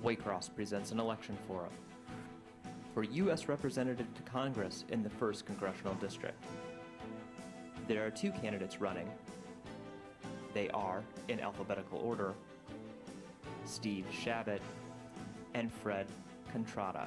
Waycross presents an election forum for U.S. Representative to Congress in the 1st Congressional District. There are two candidates running. They are, in alphabetical order, Steve Shabbat and Fred Contrada.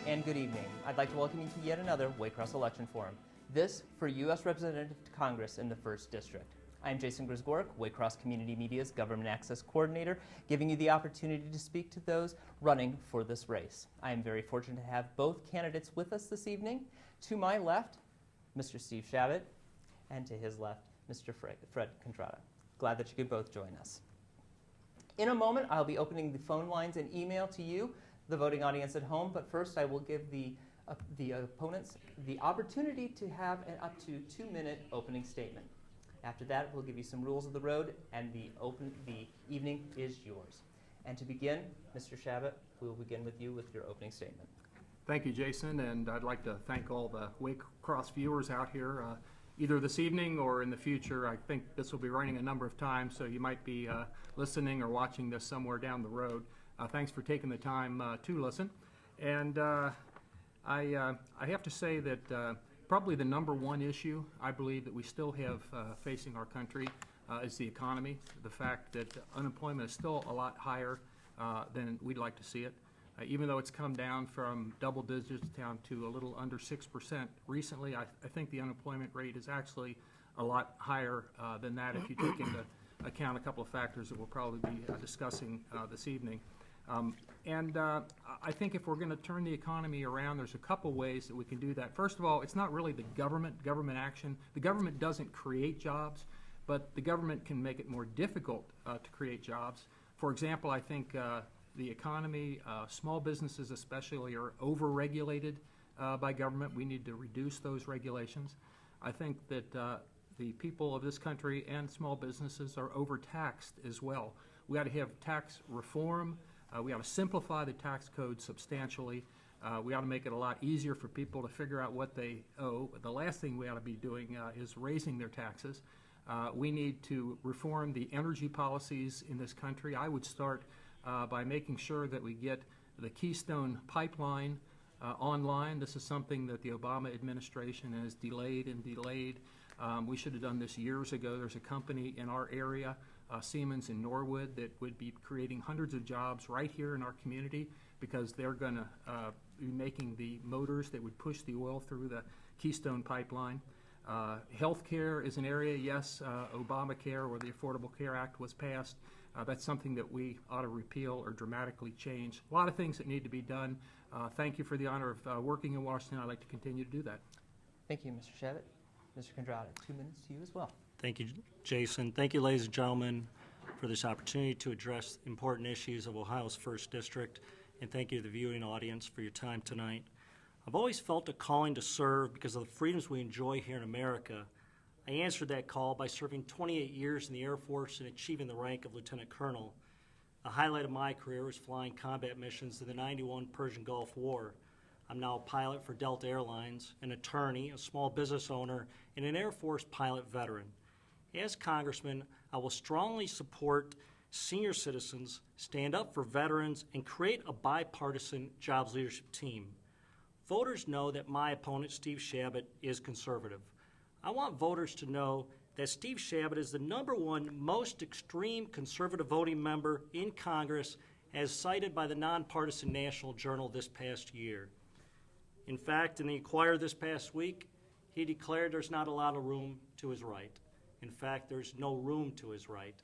And good evening. I'd like to welcome you to yet another Waycross Election Forum. This for U.S. Representative to Congress in the 1st District. I'm Jason Grisgoric, Waycross Community Media's Government Access Coordinator, giving you the opportunity to speak to those running for this race. I am very fortunate to have both candidates with us this evening. To my left, Mr. Steve Shabbat, and to his left, Mr. Fred Contrada. Glad that you could both join us. In a moment, I'll be opening the phone lines and email to you, the voting audience at home, but first I will give the opponents the opportunity to have an up to 2-minute opening statement. After that, we'll give you some rules of the road, and the evening is yours. And to begin, Mr. Shabbat, we will begin with you with your opening statement. Thank you, Jason, and I'd like to thank all the Waycross viewers out here, either this evening or in the future. I think this will be running a number of times, so you might be listening or watching this somewhere down the road. Thanks for taking the time to listen. And I have to say that probably the number one issue I believe that we still have facing our country is the economy, the fact that unemployment is still a lot higher than we'd like to see it. Even though it's come down from double digits down to a little under 6% recently, I think the unemployment rate is actually a lot higher than that if you take into account a couple of factors that we'll probably be discussing this evening. I think if we're going to turn the economy around, there's a couple ways that we can do that. First of all, it's not really the government action. The government doesn't create jobs, but the government can make it more difficult to create jobs. For example, I think the economy, small businesses especially, are over-regulated by government. We need to reduce those regulations. I think that the people of this country and small businesses are overtaxed as well. We ought to have tax reform. We ought to simplify the tax code substantially. We ought to make it a lot easier for people to figure out what they owe. The last thing we ought to be doing is raising their taxes. We need to reform the energy policies in this country. I would start by making sure that we get the Keystone Pipeline online. This is something that the Obama administration has delayed and delayed. We should have done this years ago. There's a company in our area, Siemens in Norwood, that would be creating hundreds of jobs right here in our community because they're going to be making the motors that would push the oil through the Keystone Pipeline. Healthcare is an area, yes, Obamacare or the Affordable Care Act was passed. That's something that we ought to repeal or dramatically change. A lot of things that need to be done. Thank you for the honor of working in Washington. I'd like to continue to do that. Thank you, Mr. Shabbat. Mr. Contrada, 2 minutes to you as well. Thank you, Jason. Thank you, ladies and gentlemen, for this opportunity to address important issues of Ohio's 1st District, and thank you to the viewing audience for your time tonight. I've always felt a calling to serve because of the freedoms we enjoy here in America. I answered that call by serving 28 years in the Air Force and achieving the rank of Lieutenant Colonel. A highlight of my career was flying combat missions in the '91 Persian Gulf War. I'm now a pilot for Delta Airlines, an attorney, a small business owner, and an Air Force pilot veteran. As Congressman, I will strongly support senior citizens, stand up for veterans, and create a bipartisan jobs leadership team. Voters know that my opponent, Steve Shabbat, is conservative. I want voters to know that Steve Shabbat is the #1 most extreme conservative voting member in Congress, as cited by the nonpartisan National Journal this past year. In fact, in the Inquirer this past week, he declared there's not a lot of room to his right. In fact, there's no room to his right.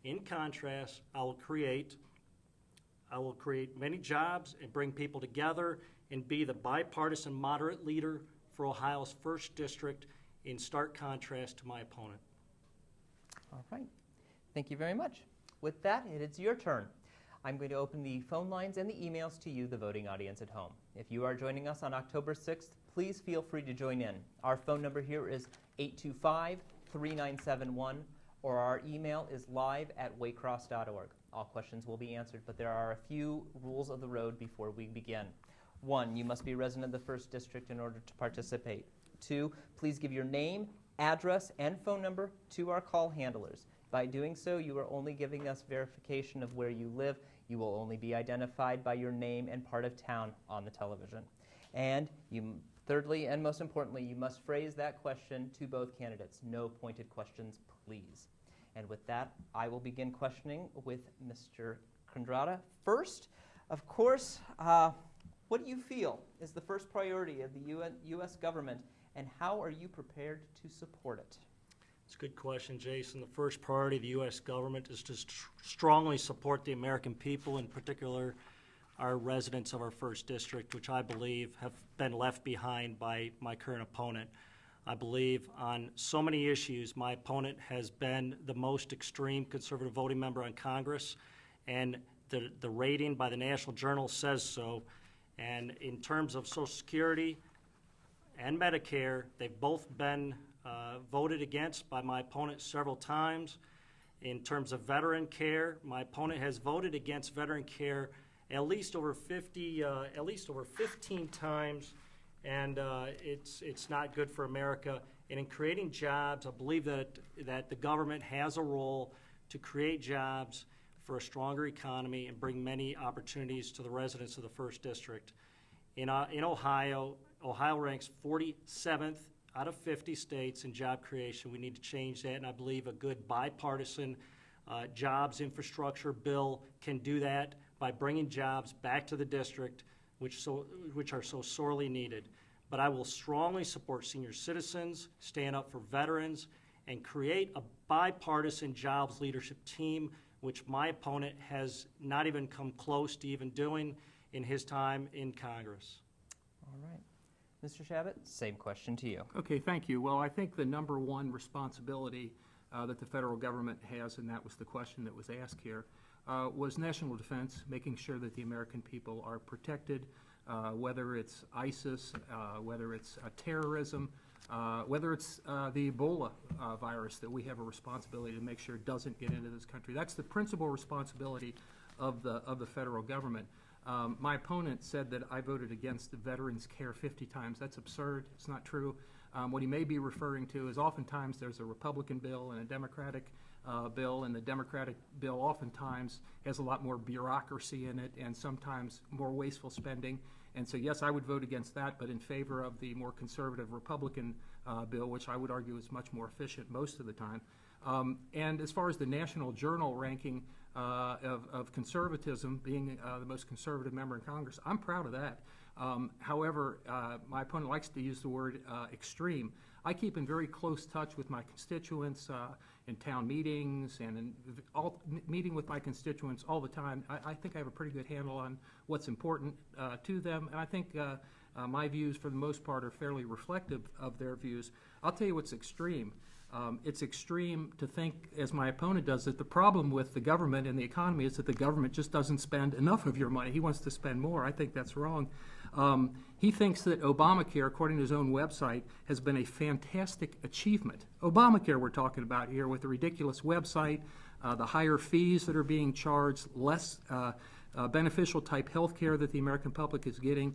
In contrast, I will create many jobs and bring people together and be the bipartisan moderate leader for Ohio's 1st District, in stark contrast to my opponent. All right. Thank you very much. With that, it is your turn. I'm going to open the phone lines and the emails to you, the voting audience at home. If you are joining us on October 6th, please feel free to join in. Our phone number here is 825-3971, or our email is live@waycross.org. All questions will be answered, but there are a few rules of the road before we begin. 1, you must be a resident of the 1st District in order to participate. 2, please give your name, address, and phone number to our call handlers. By doing so, you are only giving us verification of where you live. You will only be identified by your name and part of town on the television. And thirdly, and most importantly, you must phrase that question to both candidates. No pointed questions, please. And with that, I will begin questioning with Mr. Kondrata. First, of course, what do you feel is the first priority of the U.S. government, and how are you prepared to support it? It's a good question, Jason. The first priority of the U.S. government is to strongly support the American people, in particular our residents of our 1st District, which I believe have been left behind by my current opponent. I believe on so many issues, my opponent has been the most extreme conservative voting member on Congress, and the rating by the National Journal says so. And in terms of Social Security and Medicare, they've both been voted against by my opponent several times. In terms of veteran care, my opponent has voted against veteran care at least over 15 times, and it's not good for America. And in creating jobs, I believe that the government has a role to create jobs for a stronger economy and bring many opportunities to the residents of the 1st District. In Ohio ranks 47th out of 50 states in job creation. We need to change that, and I believe a good bipartisan jobs infrastructure bill can do that by bringing jobs back to the district, which are so sorely needed. But I will strongly support senior citizens, stand up for veterans, and create a bipartisan jobs leadership team, which my opponent has not even come close to even doing in his time in Congress. All right. Mr. Shabbat, same question to you. Okay, thank you. Well, I think the number one responsibility that the federal government has, and that was the question that was asked here, was national defense, making sure that the American people are protected, whether it's ISIS, whether it's terrorism, whether it's the Ebola virus that we have a responsibility to make sure it doesn't get into this country. That's the principal responsibility of the federal government. My opponent said that I voted against the Veterans Care 50 times. That's absurd. It's not true. What he may be referring to is oftentimes there's a Republican bill and a Democratic bill, and the Democratic bill oftentimes has a lot more bureaucracy in it and sometimes more wasteful spending. And so, yes, I would vote against that, but in favor of the more conservative Republican bill, which I would argue is much more efficient most of the time. And as far as the National Journal ranking of conservatism, being the most conservative member in Congress, I'm proud of that. However, my opponent likes to use the word extreme. I keep in very close touch with my constituents in town meetings and in meeting with my constituents all the time. I think I have a pretty good handle on what's important to them, and I think my views, for the most part, are fairly reflective of their views. I'll tell you what's extreme. It's extreme to think, as my opponent does, that the problem with the government and the economy is that the government just doesn't spend enough of your money. He wants to spend more. I think that's wrong. He thinks that Obamacare, according to his own website, has been a fantastic achievement. Obamacare we're talking about here, with the ridiculous website, the higher fees that are being charged, less beneficial type health care that the American public is getting.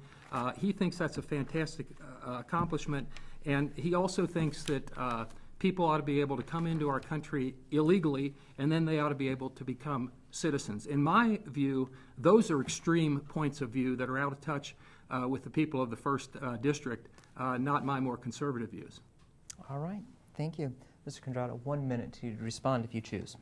He thinks that's a fantastic accomplishment. And he also thinks that people ought to be able to come into our country illegally, and then they ought to be able to become citizens. In my view, those are extreme points of view that are out of touch with the people of the 1st District, not my more conservative views. All right. Thank you. Mr. Kondrata, 1 minute to respond if you choose.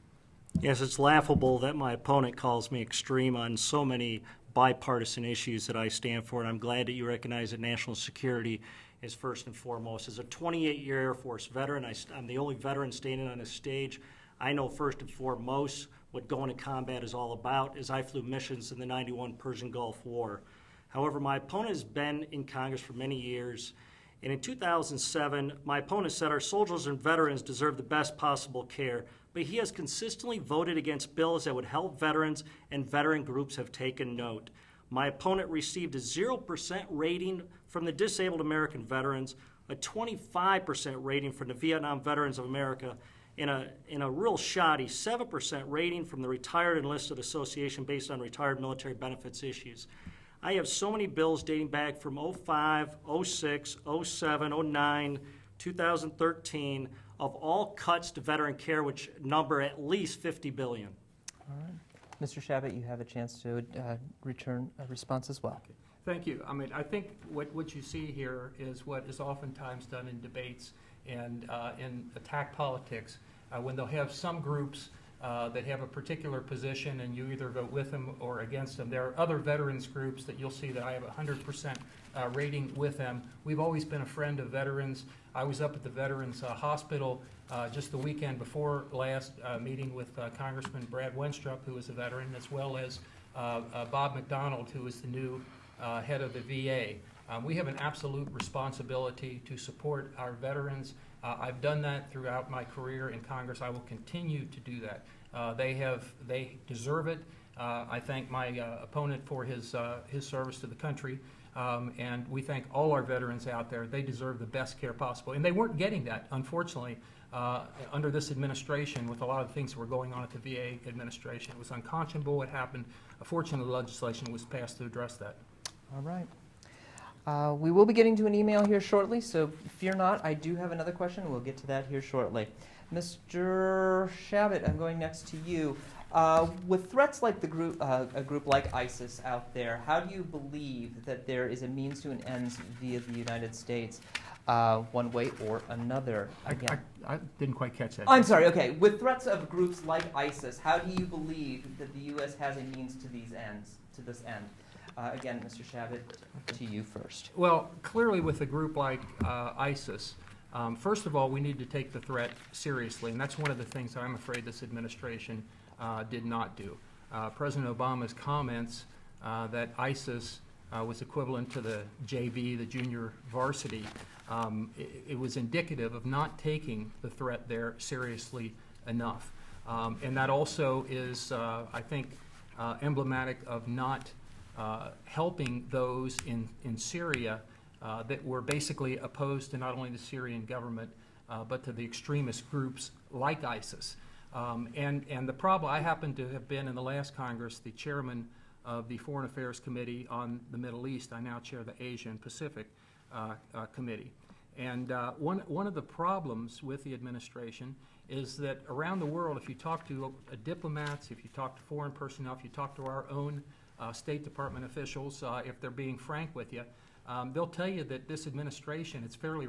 Yes, it's laughable that my opponent calls me extreme on so many bipartisan issues that I stand for, and I'm glad that you recognize that national security is first and foremost. As a 28-year Air Force veteran, I'm the only veteran standing on this stage. I know first and foremost what going to combat is all about, as I flew missions in the '91 Persian Gulf War. However, my opponent has been in Congress for many years, and in 2007, my opponent said our soldiers and veterans deserve the best possible care, but he has consistently voted against bills that would help veterans, and veteran groups have taken note. My opponent received a 0% rating from the Disabled American Veterans, a 25% rating from the Vietnam Veterans of America, and a real shoddy 7% rating from the Retired Enlisted Association based on retired military benefits issues. I have so many bills dating back from 05, 06, 07, 09, 2013 of all cuts to veteran care, which number at least $50 billion. All right. Mr. Shabbat, you have a chance to return a response as well. Okay. Thank you. I mean, I think what you see here is what is oftentimes done in debates and in attack politics, when they'll have some groups that have a particular position and you either vote with them or against them. There are other veterans groups that you'll see that I have a 100% rating with them. We've always been a friend of veterans. I was up at the Veterans Hospital just the weekend before last, meeting with Congressman Brad Wenstrup, who is a veteran, as well as Bob McDonald, who is the new head of the VA. We have an absolute responsibility to support our veterans. I've done that throughout my career in Congress. I will continue to do that. They deserve it. I thank my opponent for his service to the country, and we thank all our veterans out there. They deserve the best care possible, and they weren't getting that, unfortunately, under this administration with a lot of things that were going on at the VA administration. It was unconscionable what happened. Fortunately, legislation was passed to address that. All right. We will be getting to an email here shortly, so fear not. I do have another question. We'll get to that here shortly. Mr. Shabbat, I'm going next to you. With threats like a group like ISIS out there, how do you believe that there is a means to an end via the United States, one way or another? Again, I didn't quite catch that. I'm sorry. Okay, with threats of groups like ISIS, how do you believe that the U.S. has a means to this end? Again, Mr. Shabbat, to you first. Well, clearly with a group like ISIS, first of all, we need to take the threat seriously, and that's one of the things that I'm afraid this administration did not do. President Obama's comments that ISIS was equivalent to the JV, the junior varsity, it was indicative of not taking the threat there seriously enough. And that also is, I think, emblematic of not helping those in Syria that were basically opposed to not only the Syrian government, but to the extremist groups like ISIS. And the problem, I happen to have been in the last Congress the chairman of the Foreign Affairs Committee on the Middle East. I now chair the Asia and Pacific Committee. And one of the problems with the administration is that around the world, if you talk to diplomats, if you talk to foreign personnel, if you talk to our own State Department officials, if they're being frank with you, they'll tell you that this administration, it's fairly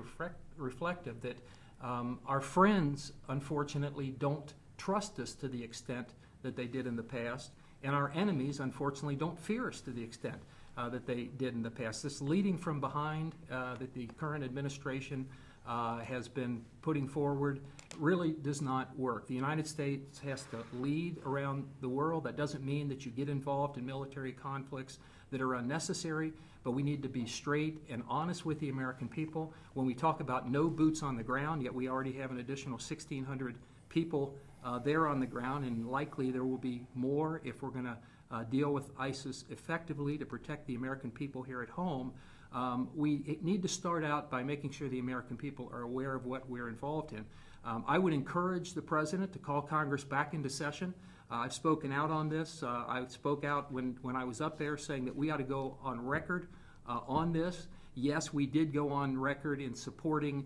reflective that our friends, unfortunately, don't trust us to the extent that they did in the past, and our enemies, unfortunately, don't fear us to the extent that they did in the past. This leading from behind that the current administration has been putting forward really does not work. The United States has to lead around the world. That doesn't mean that you get involved in military conflicts that are unnecessary, but we need to be straight and honest with the American people. When we talk about no boots on the ground, yet we already have an additional 1,600 people there on the ground, and likely there will be more if we're going to deal with ISIS effectively to protect the American people here at home. We need to start out by making sure the American people are aware of what we're involved in. I would encourage the President to call Congress back into session. I've spoken out on this. I spoke out when I was up there saying that we ought to go on record on this. Yes, we did go on record in supporting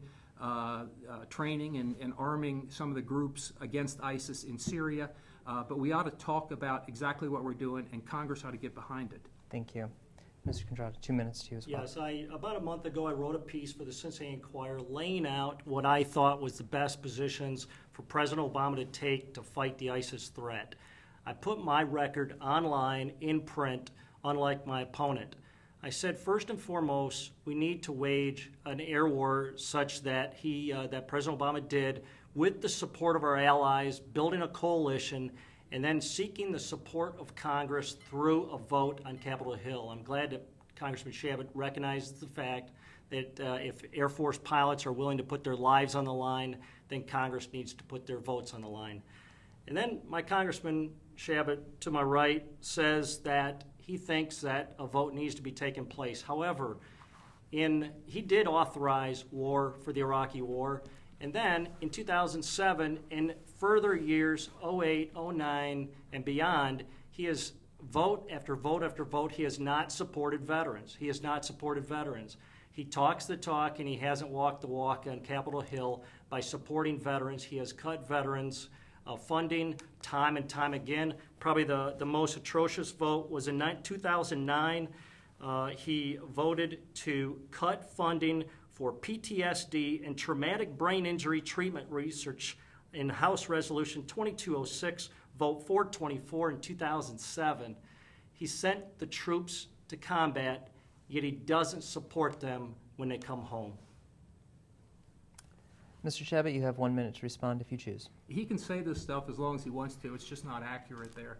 training and arming some of the groups against ISIS in Syria, but we ought to talk about exactly what we're doing, and Congress ought to get behind it. Thank you. Mr. Contrada, 2 minutes to you as well. Yes, about a month ago I wrote a piece for the Cincinnati Enquirer laying out what I thought was the best positions for President Obama to take to fight the ISIS threat. I put my record online in print, unlike my opponent. I said, first and foremost, we need to wage an air war such that that President Obama did with the support of our allies, building a coalition, and then seeking the support of Congress through a vote on Capitol Hill. I'm glad that Congressman Shabbat recognizes the fact that if Air Force pilots are willing to put their lives on the line, then Congress needs to put their votes on the line. And then my Congressman Shabbat, to my right, says that he thinks that a vote needs to be taken place. However, he did authorize war for the Iraqi war, and then in 2007, in further years, 08, 09, and beyond, he has vote after vote after vote, he has not supported veterans. He has not supported veterans. He talks the talk, and he hasn't walked the walk on Capitol Hill by supporting veterans. He has cut veterans funding time and time again. Probably the most atrocious vote was in 2009. He voted to cut funding for PTSD and traumatic brain injury treatment research in House Resolution 2206, vote 424 in 2007. He sent the troops to combat, yet he doesn't support them when they come home. Mr. Chabot, you have 1 minute to respond if you choose. He can say this stuff as long as he wants to. It's just not accurate there.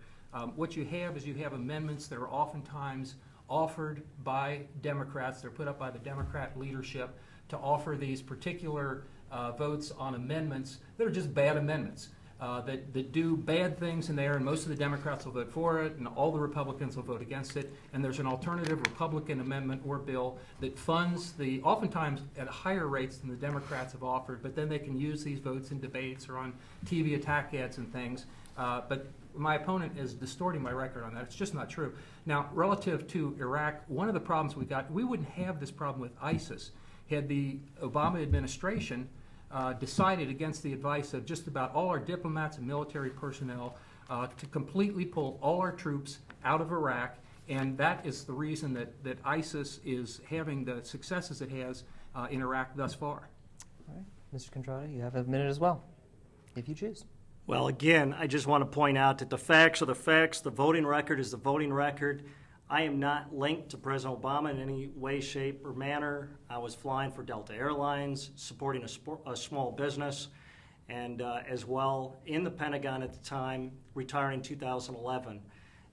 What you have is you have amendments that are oftentimes offered by Democrats. They're put up by the Democrat leadership to offer these particular votes on amendments that are just bad amendments, that do bad things in there, and most of the Democrats will vote for it, and all the Republicans will vote against it. And there's an alternative Republican amendment or bill that funds oftentimes at higher rates than the Democrats have offered, but then they can use these votes in debates or on TV attack ads and things. But my opponent is distorting my record on that. It's just not true. Now, relative to Iraq, one of the problems we wouldn't have this problem with ISIS had the Obama administration decided against the advice of just about all our diplomats and military personnel to completely pull all our troops out of Iraq, and that is the reason that ISIS is having the successes it has in Iraq thus far. All right. Mr. Contrada, you have a minute as well, if you choose. Well, again, I just want to point out that the facts are the facts. The voting record is the voting record. I am not linked to President Obama in any way, shape, or manner. I was flying for Delta Airlines, supporting a small business, and as well in the Pentagon at the time, retiring in 2011.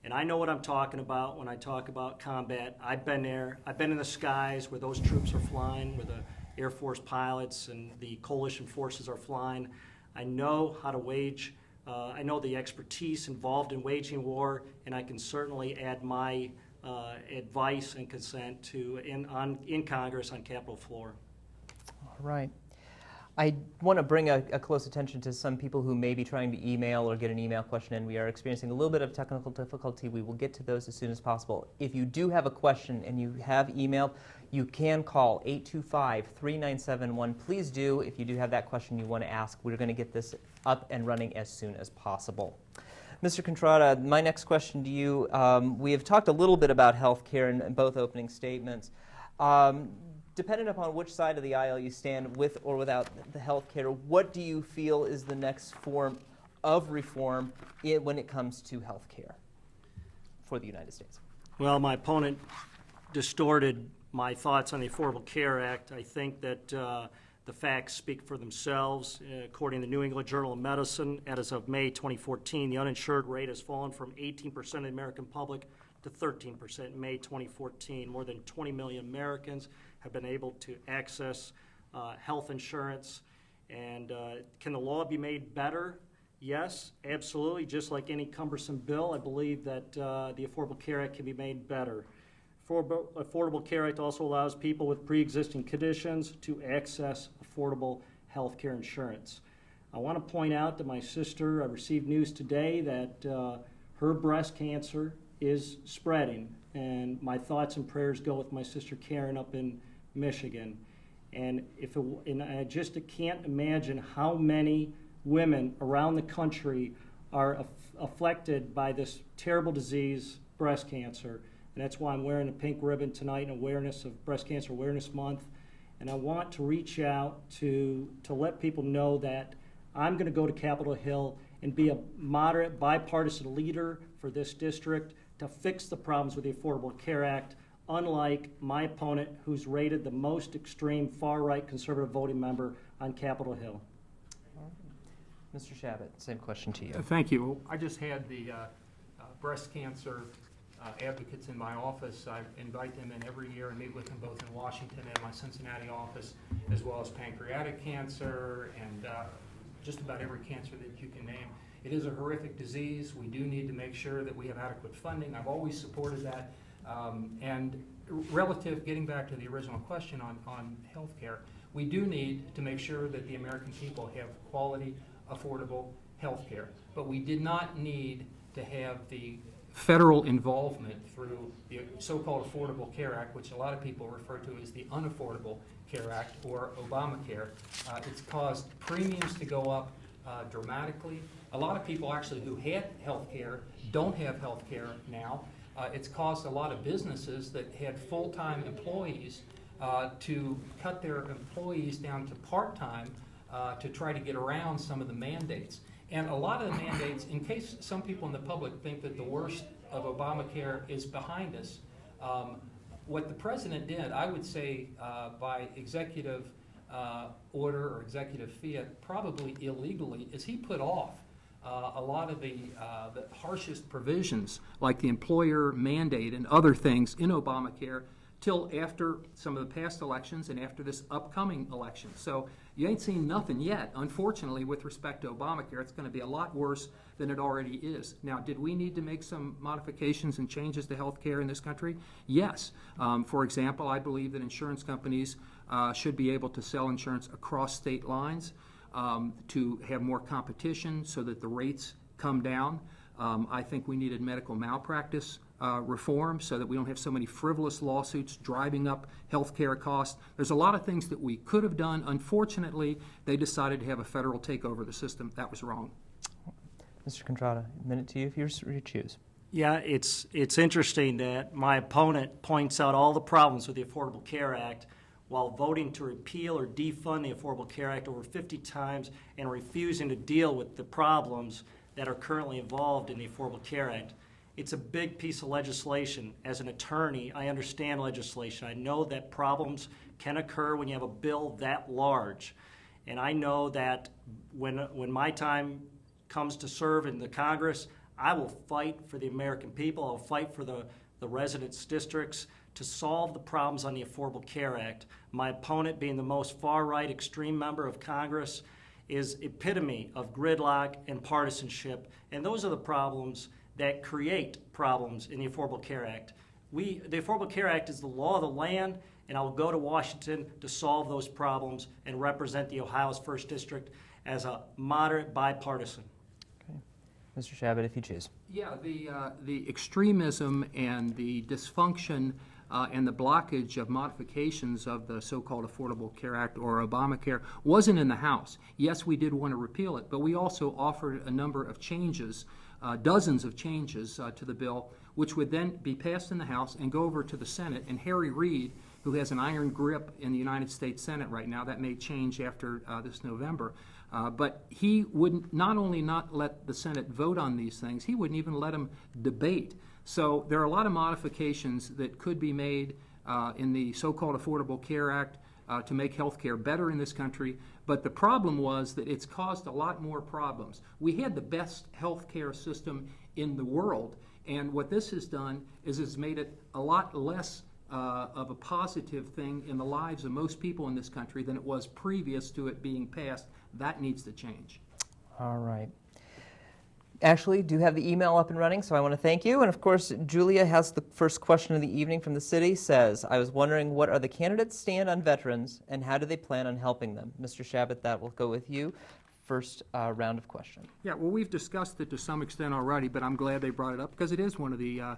And I know what I'm talking about when I talk about combat. I've been there. I've been in the skies where those troops are flying, where the Air Force pilots and the coalition forces are flying. I know how to wage, I know the expertise involved in waging war, and I can certainly add my advice and consent to in Congress on Capitol floor. All right. I want to bring a close attention to some people who may be trying to email or get an email question in. We are experiencing a little bit of technical difficulty. We will get to those as soon as possible. If you do have a question and you have emailed, you can call 825-3971. Please do, if you do have that question you want to ask. We're going to get this up and running as soon as possible. Mr. Contrada, my next question to you, we have talked a little bit about health care in both opening statements. Depending upon which side of the aisle you stand with or without the health care, what do you feel is the next form of reform when it comes to health care for the United States? Well, my opponent distorted my thoughts on the Affordable Care Act. I think that the facts speak for themselves. According to the New England Journal of Medicine, as of May 2014, the uninsured rate has fallen from 18% of the American public to 13% in May 2014. More than 20 million Americans have been able to access health insurance. And can the law be made better? Yes, absolutely. Just like any cumbersome bill, I believe that the Affordable Care Act can be made better. Affordable Care Act also allows people with pre-existing conditions to access affordable health care insurance. I want to point out that my sister, I received news today that her breast cancer is spreading, and my thoughts and prayers go with my sister Karen up in Michigan. And I just can't imagine how many women around the country are affected by this terrible disease, breast cancer. And that's why I'm wearing a pink ribbon tonight in awareness of Breast Cancer Awareness Month. And I want to reach out to let people know that I'm going to go to Capitol Hill and be a moderate, bipartisan leader for this district to fix the problems with the Affordable Care Act, unlike my opponent, who's rated the most extreme far-right conservative voting member on Capitol Hill. Mr. Chabot, same question to you. Thank you. I just had the breast cancer advocates in my office. I invite them in every year and meet with them both in Washington and my Cincinnati office, as well as pancreatic cancer and just about every cancer that you can name. It is a horrific disease. We do need to make sure that we have adequate funding. I've always supported that. And relative, getting back to the original question on health care, we do need to make sure that the American people have quality, affordable health care. But we did not need to have the federal involvement through the so-called Affordable Care Act, which a lot of people refer to as the Unaffordable Care Act or Obamacare. It's caused premiums to go up dramatically. A lot of people actually who had health care don't have health care now. It's caused a lot of businesses that had full-time employees to cut their employees down to part-time to try to get around some of the mandates. And a lot of the mandates, in case some people in the public think that the worst of Obamacare is behind us, what the president did, I would say by executive order or executive fiat, probably illegally, is he put off a lot of the harshest provisions, like the employer mandate and other things in Obamacare, till after some of the past elections and after this upcoming election. So you ain't seen nothing yet, unfortunately, with respect to Obamacare. It's going to be a lot worse than it already is. Now, did we need to make some modifications and changes to health care in this country? Yes. For example, I believe that insurance companies should be able to sell insurance across state lines, to have more competition so that the rates come down. I think we needed medical malpractice reform so that we don't have so many frivolous lawsuits driving up health care costs. There's a lot of things that we could have done. Unfortunately, they decided to have a federal takeover of the system. That was wrong. Mr. Contrada, a minute to you if you choose. Yeah, it's interesting that my opponent points out all the problems with the Affordable Care Act while voting to repeal or defund the Affordable Care Act over 50 times and refusing to deal with the problems that are currently involved in the Affordable Care Act. It's a big piece of legislation. As an attorney, I understand legislation. I know that problems can occur when you have a bill that large. And I know that when my time comes to serve in the Congress, I will fight for the American people. I'll fight for the residents' districts to solve the problems on the Affordable Care Act. My opponent, being the most far-right extreme member of Congress, is epitome of gridlock and partisanship. And those are the problems that create problems in the Affordable Care Act. The Affordable Care Act is the law of the land, and I will go to Washington to solve those problems and represent the Ohio's 1st District as a moderate bipartisan. Okay. Mr. Shabbat, if you choose. Yeah, the extremism and the dysfunction and the blockage of modifications of the so-called Affordable Care Act or Obamacare wasn't in the House. Yes, we did want to repeal it, but we also offered a number of changes, dozens of changes to the bill, which would then be passed in the House and go over to the Senate. And Harry Reid, who has an iron grip in the United States Senate right now, that may change after this November, but he would not only not let the Senate vote on these things, he wouldn't even let them debate. So there are a lot of modifications that could be made in the so-called Affordable Care Act to make health care better in this country. But the problem was that it's caused a lot more problems. We had the best health care system in the world, and what this has done is it's made it a lot less of a positive thing in the lives of most people in this country than it was previous to it being passed. That needs to change. All right. Ashley, do have the email up and running, so I want to thank you. And of course, Julia has the first question of the evening from the city. Says, I was wondering, what are the candidates' stand on veterans, and how do they plan on helping them? Mr. Shabbat, that will go with you. First round of questions. Yeah, well, we've discussed it to some extent already, but I'm glad they brought it up because it is one of the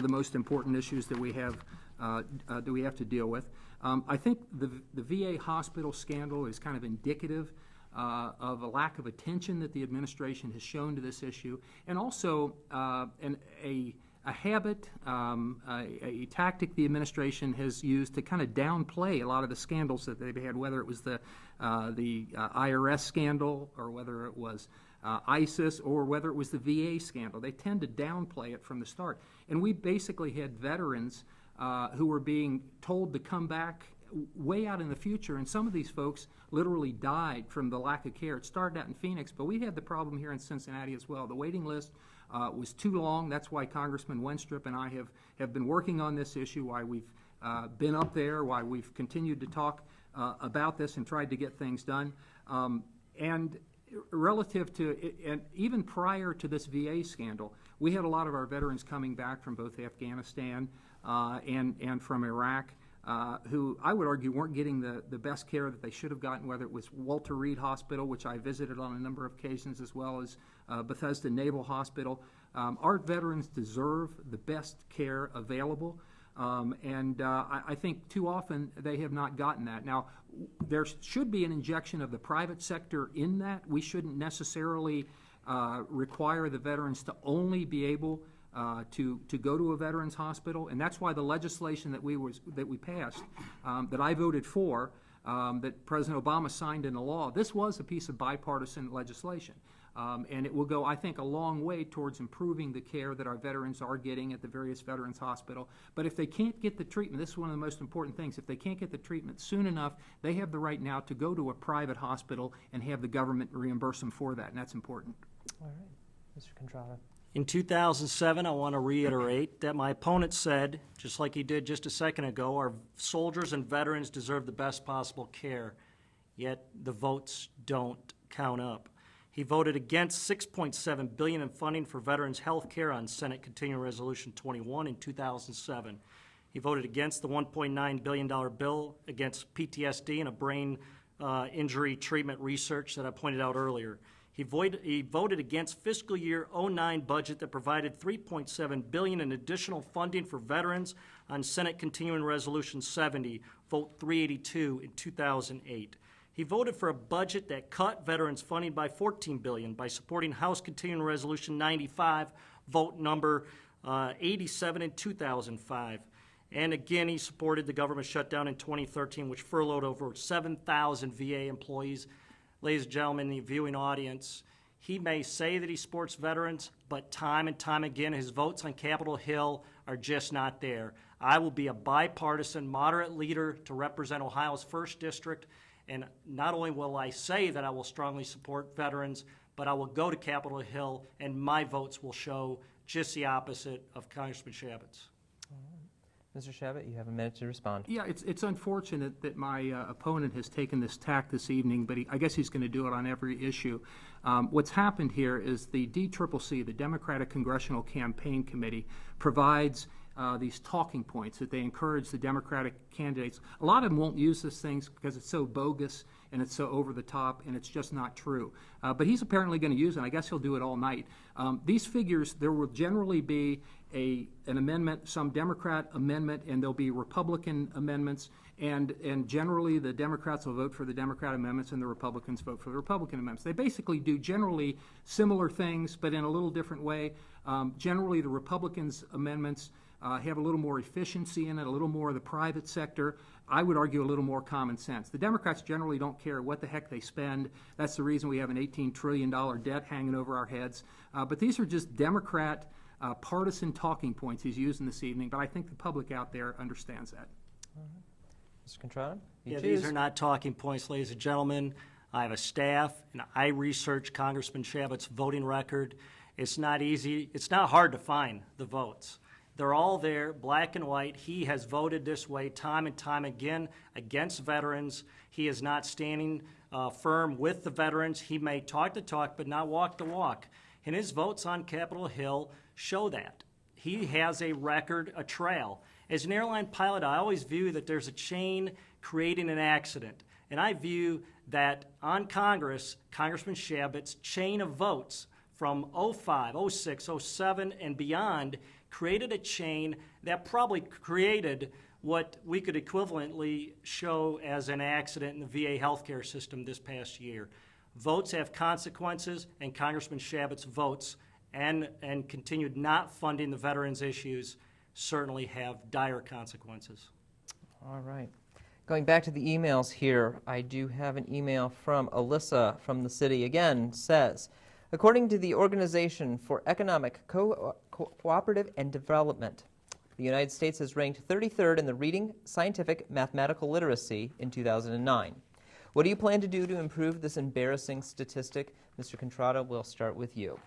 most important issues that we have to deal with. I think the VA hospital scandal is kind of indicative of a lack of attention that the administration has shown to this issue, and also a habit, a tactic the administration has used to kind of downplay a lot of the scandals that they've had, whether it was the IRS scandal or whether it was ISIS or whether it was the VA scandal. They tend to downplay it from the start. And we basically had veterans who were being told to come back way out in the future, and some of these folks literally died from the lack of care. It started out in Phoenix, but we had the problem here in Cincinnati as well. The waiting list was too long. That's why Congressman Wenstrup and I have been working on this issue, why we've been up there, why we've continued to talk about this and tried to get things done. And relative to, and even prior to this VA scandal, we had a lot of our veterans coming back from both Afghanistan and from Iraq. who I would argue weren't getting the best care that they should have gotten, whether it was Walter Reed Hospital, which I visited on a number of occasions, as well as Bethesda Naval Hospital. Our veterans deserve the best care available, and I think too often they have not gotten that. Now, there should be an injection of the private sector in that. We shouldn't necessarily require the veterans to only be able to go to a veterans hospital, and that's why the legislation that we passed, that I voted for, that President Obama signed into law, this was a piece of bipartisan legislation. And it will go, I think, a long way towards improving the care that our veterans are getting at the various veterans hospital. But if they can't get the treatment, this is one of the most important things, if they can't get the treatment soon enough, they have the right now to go to a private hospital and have the government reimburse them for that, and that's important. All right. Mr. Contrada. In 2007, I want to reiterate that my opponent said, just like he did just a second ago, our soldiers and veterans deserve the best possible care, yet the votes don't count up. He voted against $6.7 billion in funding for veterans health care on Senate Continuing Resolution 21 in 2007. He voted against the $1.9 billion bill against PTSD and a brain injury treatment research that I pointed out earlier. He voted against fiscal year 09 budget that provided $3.7 billion in additional funding for veterans on Senate Continuing Resolution 70, vote 382 in 2008. He voted for a budget that cut veterans funding by $14 billion by supporting House Continuing Resolution 95, vote number 87 in 2005. And again, he supported the government shutdown in 2013, which furloughed over 7,000 VA employees. Ladies and gentlemen, the viewing audience, he may say that he supports veterans, but time and time again, his votes on Capitol Hill are just not there. I will be a bipartisan, moderate leader to represent Ohio's 1st District, and not only will I say that I will strongly support veterans, but I will go to Capitol Hill, and my votes will show just the opposite of Congressman Shabbat's. Mr. Shabbat, you have a minute to respond. Yeah, it's unfortunate that my opponent has taken this tack this evening, but I guess he's going to do it on every issue. What's happened here is the DCCC, the Democratic Congressional Campaign Committee, provides these talking points that they encourage the Democratic candidates. A lot of them won't use these things because it's so bogus and it's so over the top and it's just not true. But he's apparently going to use it, and I guess he'll do it all night. These figures, there will generally be an amendment, some Democrat amendment, and there'll be Republican amendments, and generally the Democrats will vote for the Democrat amendments and the Republicans vote for the Republican amendments. They basically do generally similar things, but in a little different way. Generally, the Republicans' amendments have a little more efficiency in it, a little more of the private sector. I would argue a little more common sense. The Democrats generally don't care what the heck they spend. That's the reason we have an $18 trillion debt hanging over our heads. But these are just Democrat partisan talking points he's using this evening, but I think the public out there understands that. Mr. Contrada, These are not talking points, ladies and gentlemen. I have a staff, and I research Congressman Shabbat's voting record. It's not easy. It's not hard to find the votes. They're all there, black and white. He has voted this way time and time again against veterans. He is not standing firm with the veterans. He may talk the talk, but not walk the walk. And his votes on Capitol Hill show that. He has a record, a trail. As an airline pilot, I always view that there's a chain creating an accident. And I view that on Congress, Congressman Shabbat's chain of votes from 05, 06, 07, and beyond created a chain that probably created what we could equivalently show as an accident in the VA healthcare system this past year. Votes have consequences, and Congressman Shabbat's votes and continued not funding the veterans' issues certainly have dire consequences. All right. Going back to the emails here, I do have an email from Alyssa from the city. Again, says, according to the Organization for Economic Cooperative and Development, the United States is ranked 33rd in the reading, scientific, mathematical literacy in 2009. What do you plan to do to improve this embarrassing statistic? Mr. Contrada, we'll start with you.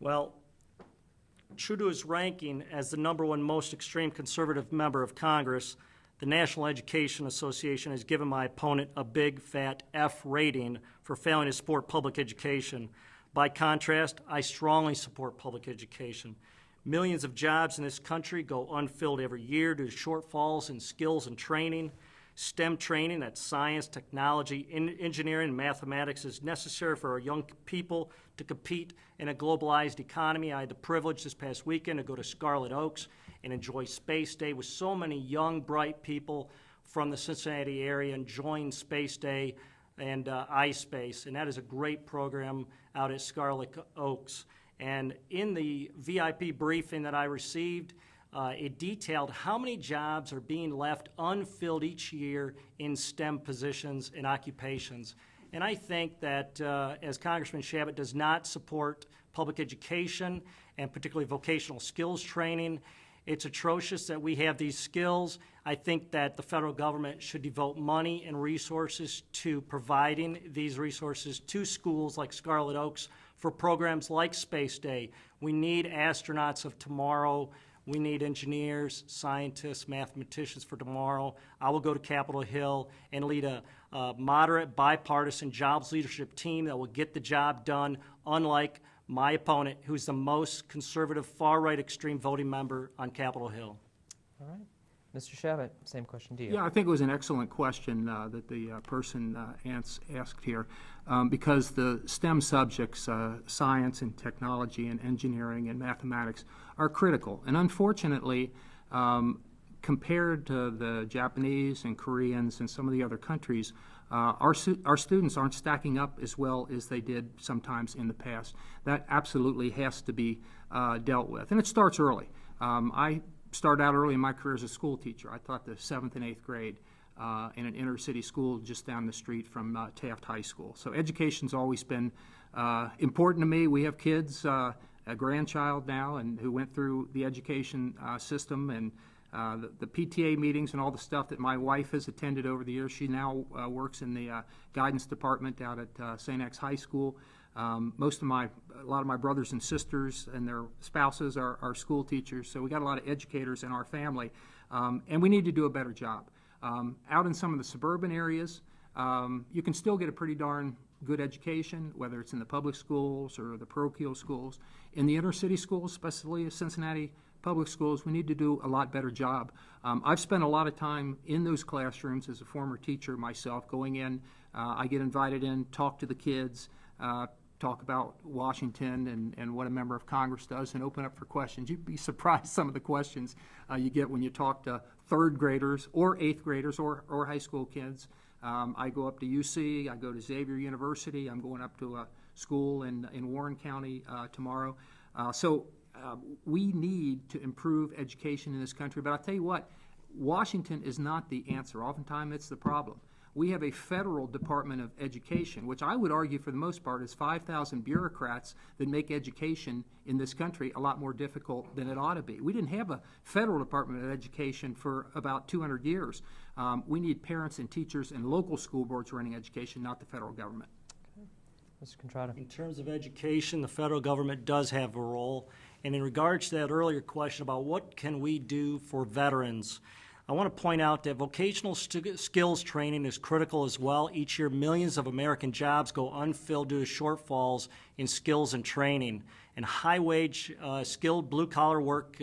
Well, true to his ranking as the #1 most extreme conservative member of Congress, the National Education Association has given my opponent a big, fat F rating for failing to support public education. By contrast, I strongly support public education. Millions of jobs in this country go unfilled every year due to shortfalls in skills and training. STEM training, that's science, technology, engineering, and mathematics, is necessary for our young people to compete in a globalized economy. I had the privilege this past weekend to go to Scarlet Oaks and enjoy Space Day with so many young, bright people from the Cincinnati area enjoying Space Day and iSpace, and that is a great program out at Scarlet Oaks. And in the VIP briefing that I received, it detailed how many jobs are being left unfilled each year in STEM positions and occupations. And I think that as Congressman Shabbat does not support public education and particularly vocational skills training, it's atrocious that we have these skills. I think that the federal government should devote money and resources to providing these resources to schools like Scarlet Oaks for programs like Space Day. We need astronauts of tomorrow. We need engineers, scientists, mathematicians for tomorrow. I will go to Capitol Hill and lead a moderate, bipartisan jobs leadership team that will get the job done, unlike my opponent, who's the most conservative, far-right extreme voting member on Capitol Hill. All right. Mr. Shabbat, same question to you. Yeah, I think it was an excellent question that the person asked here, because the STEM subjects, science and technology and engineering and mathematics, are critical. And unfortunately, compared to the Japanese and Koreans and some of the other countries, our students aren't stacking up as well as they did sometimes in the past. That absolutely has to be dealt with. And it starts early. I started out early in my career as a school teacher. I taught the 7th and 8th grade in an inner city school just down the street from Taft High School. So education's always been important to me. We have kids, a grandchild now, and who went through the education system, and the PTA meetings and all the stuff that my wife has attended over the years. She now works in the guidance department out at St. X High School. A lot of my brothers and sisters and their spouses are school teachers, so we got a lot of educators in our family, and we need to do a better job. Out in some of the suburban areas, you can still get a pretty darn good education, whether it's in the public schools or the parochial schools. In the inner city schools, especially Cincinnati public schools, we need to do a lot better job. I've spent a lot of time in those classrooms as a former teacher myself, going in. I get invited in, talk to the kids, talk about Washington and what a member of Congress does, and open up for questions. You'd be surprised some of the questions you get when you talk to 3rd graders or 8th graders or high school kids. I go up to UC, I go to Xavier University, I'm going up to a school in Warren County tomorrow. So we need to improve education in this country, but I'll tell you what, Washington is not the answer. Oftentimes it's the problem. We have a federal Department of Education, which I would argue for the most part is 5,000 bureaucrats that make education in this country a lot more difficult than it ought to be. We didn't have a federal Department of Education for about 200 years. We need parents and teachers and local school boards running education, not the federal government. Okay. Mr. Contrada. In terms of education, the federal government does have a role. And in regards to that earlier question about what can we do for veterans, I want to point out that vocational skills training is critical as well. Each year, millions of American jobs go unfilled due to shortfalls in skills and training. And high-wage, skilled blue-collar work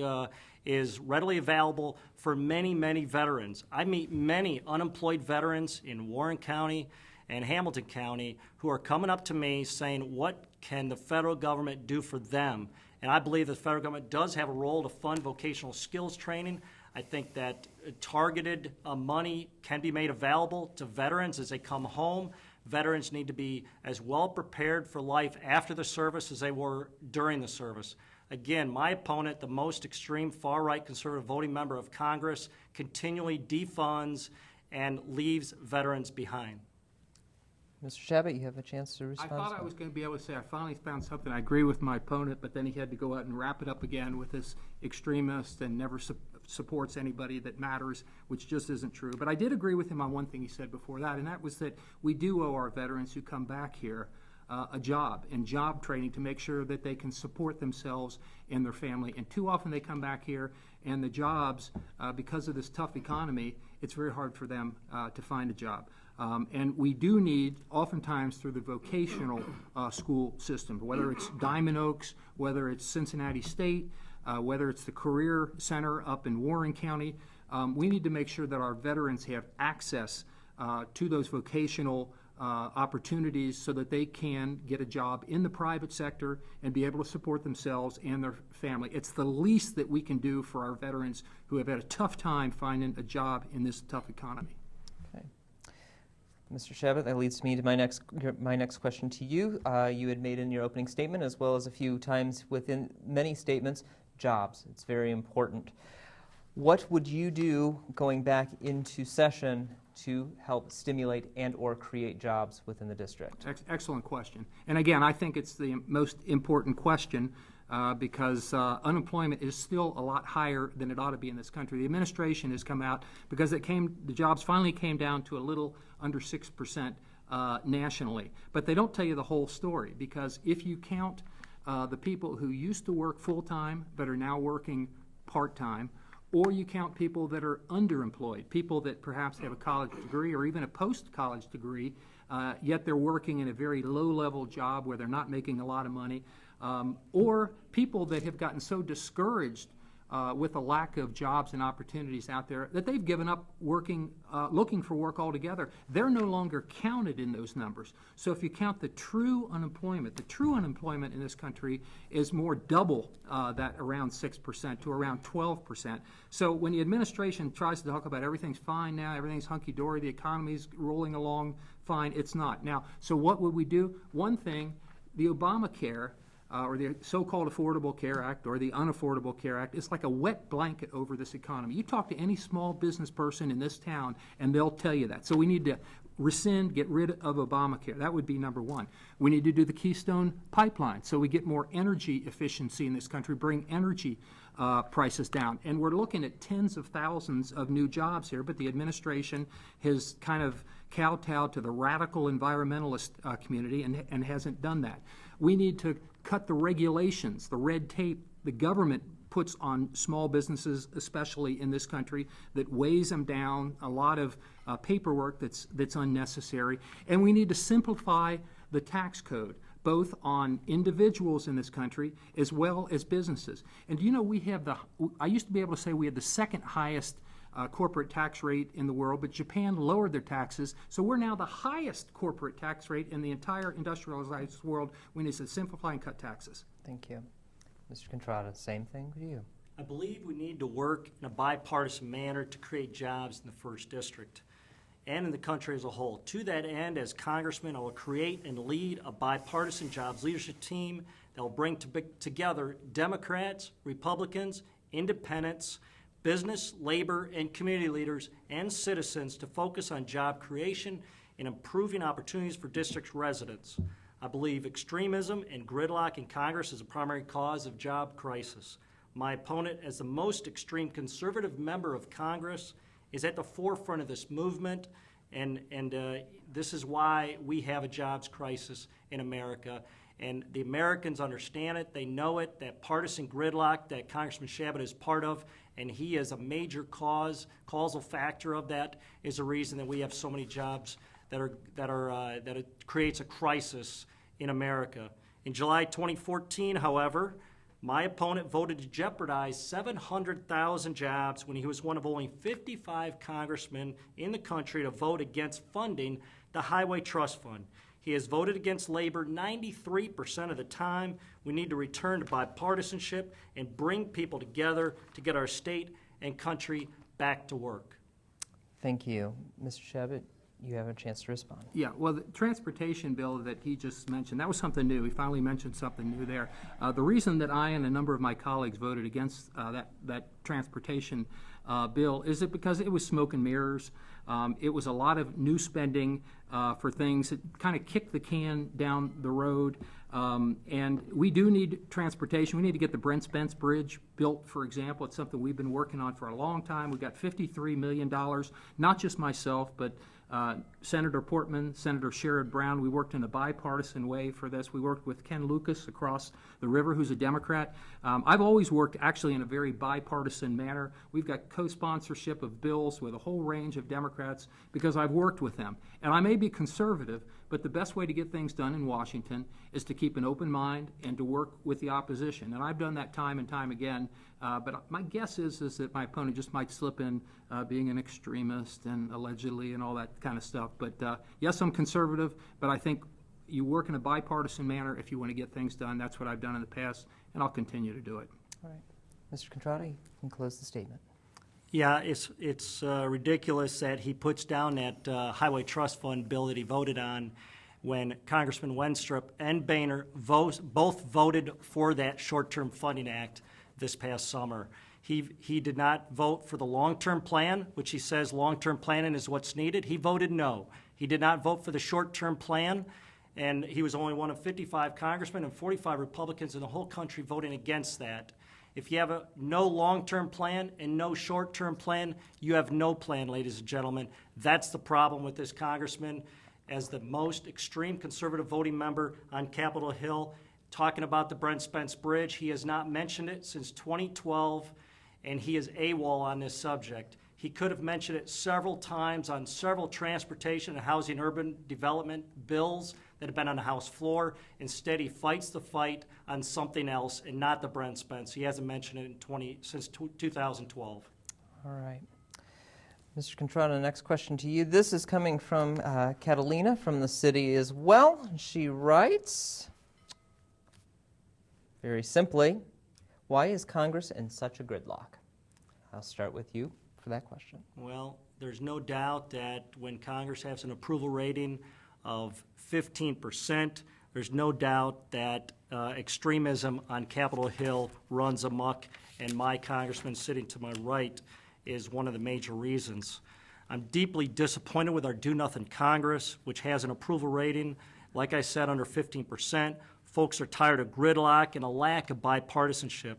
is readily available for many, many veterans. I meet many unemployed veterans in Warren County and Hamilton County who are coming up to me saying, what can the federal government do for them? And I believe the federal government does have a role to fund vocational skills training. I think that targeted money can be made available to veterans as they come home. Veterans need to be as well prepared for life after the service as they were during the service. Again, my opponent, the most extreme far-right conservative voting member of Congress, continually defunds and leaves veterans behind. Mr. Shabbat, you have a chance to I respond. thought I was going to be able to say I finally found something I agree with my opponent, but then he had to go out and wrap it up again with this extremist and never supports anybody that matters, which just isn't true. But I did agree with him on one thing he said before that, and that was that we do owe our veterans who come back here a job and job training to make sure that they can support themselves and their family. And too often they come back here and the jobs, because of this tough economy, it's very hard for them to find a job. And we do need, oftentimes through the vocational school system, whether it's Diamond Oaks, whether it's Cincinnati State, whether it's the Career Center up in Warren County. We need to make sure that our veterans have access to those vocational opportunities so that they can get a job in the private sector and be able to support themselves and their family. It's the least that we can do for our veterans who have had a tough time finding a job in this tough economy. Okay. Mr. Shabbat, that leads me to my next question to you. You had made in your opening statement, as well as a few times within many statements, jobs. It's very important. What would you do going back into session to help stimulate and or create jobs within the district? Excellent question. And again, I think it's the most important question because unemployment is still a lot higher than it ought to be in this country. The administration has come out because the jobs finally came down to a little under 6% nationally. But they don't tell you the whole story, because if you count the people who used to work full-time but are now working part-time, or you count people that are underemployed, people that perhaps have a college degree or even a post-college degree, yet they're working in a very low-level job where they're not making a lot of money, or people that have gotten so discouraged with a lack of jobs and opportunities out there that they've given up looking for work altogether. They're no longer counted in those numbers. So if you count the true unemployment in this country is more double that, around 6% to around 12%. So when the administration tries to talk about everything's fine now, everything's hunky-dory, the economy's rolling along fine, it's not. Now, so what would we do? One thing, the Obamacare, or the so-called Affordable Care Act or the Unaffordable Care Act, is like a wet blanket over this economy. You talk to any small business person in this town and they'll tell you that. So we need to get rid of Obamacare. That would be number one. We need to do the Keystone Pipeline so we get more energy efficiency in this country, bring energy prices down. And we're looking at tens of thousands of new jobs here, but the administration has kind of kowtowed to the radical environmentalist community and hasn't done that. We need to cut the regulations, the red tape the government puts on small businesses, especially in this country, that weighs them down, a lot of paperwork that's unnecessary. And we need to simplify the tax code, both on individuals in this country as well as businesses. And you know, I used to be able to say we had the second highest corporate tax rate in the world, but Japan lowered their taxes, so we're now the highest corporate tax rate in the entire industrialized world. We need to simplify and cut taxes. Thank you. Mr. Contrada, same thing with you. I believe we need to work in a bipartisan manner to create jobs in the 1st District and in the country as a whole. To that end, as Congressman, I will create and lead a bipartisan jobs leadership team that will bring together Democrats, Republicans, independents, business, labor, and community leaders and citizens to focus on job creation and improving opportunities for district residents. I believe extremism and gridlock in Congress is a primary cause of job crisis. My opponent, as the most extreme conservative member of Congress, is at the forefront of this movement, and this is why we have a jobs crisis in America. And the Americans understand it, they know it, that partisan gridlock that Congressman Shabbat is part of, and he is a major causal factor of that, is the reason that we have so many jobs that it creates a crisis in America. In July 2014, however, my opponent voted to jeopardize 700,000 jobs when he was one of only 55 congressmen in the country to vote against funding the Highway Trust Fund. He has voted against labor 93% of the time. We need to return to bipartisanship and bring people together to get our state and country back to work. Thank you. Mr. Shabbat, you have a chance to respond. Yeah, well, the transportation bill that he just mentioned, that was something new. He finally mentioned something new there. The reason that I and a number of my colleagues voted against that transportation bill is because it was smoke and mirrors. It was a lot of new spending for things that kind of kicked the can down the road. And we do need transportation. We need to get the Brent Spence Bridge built, for example. It's something we've been working on for a long time. We've got $53 million, not just myself, but Senator Portman, Senator Sherrod Brown, we worked in a bipartisan way for this. We worked with Ken Lucas across the river, who's a Democrat. I've always worked actually in a very bipartisan manner. We've got co-sponsorship of bills with a whole range of Democrats because I've worked with them. And I may be conservative, but the best way to get things done in Washington is to keep an open mind and to work with the opposition. And I've done that time and time again. But my guess is that my opponent just might slip in being an extremist and allegedly and all that kind of stuff. But yes, I'm conservative, but I think you work in a bipartisan manner if you want to get things done. That's what I've done in the past, and I'll continue to do it. All right. Mr. Contrada, you can close the statement. Yeah, it's ridiculous that he puts down that Highway Trust Fund bill that he voted on when Congressman Wenstrup and Boehner both voted for that short-term funding act this past summer. He did not vote for the long-term plan, which he says long-term planning is what's needed. He voted no. He did not vote for the short-term plan, and he was only one of 55 congressmen and 45 Republicans in the whole country voting against that. If you have no long-term plan and no short-term plan, you have no plan, ladies and gentlemen. That's the problem with this congressman. As the most extreme conservative voting member on Capitol Hill, talking about the Brent Spence Bridge, he has not mentioned it since 2012, and he is AWOL on this subject. He could have mentioned it several times on several transportation and housing urban development bills that have been on the House floor. Instead, he fights the fight on something else and not the Brent Spence. He hasn't mentioned it since 2012. All right. Mr. Contrada, next question to you. This is coming from Catalina from the city as well. She writes, very simply, why is Congress in such a gridlock? I'll start with you for that question. Well, there's no doubt that when Congress has an approval rating of 15%, there's no doubt that extremism on Capitol Hill runs amok, and my congressman sitting to my right is one of the major reasons. I'm deeply disappointed with our Do Nothing Congress, which has an approval rating, like I said, under 15%. Folks are tired of gridlock and a lack of bipartisanship.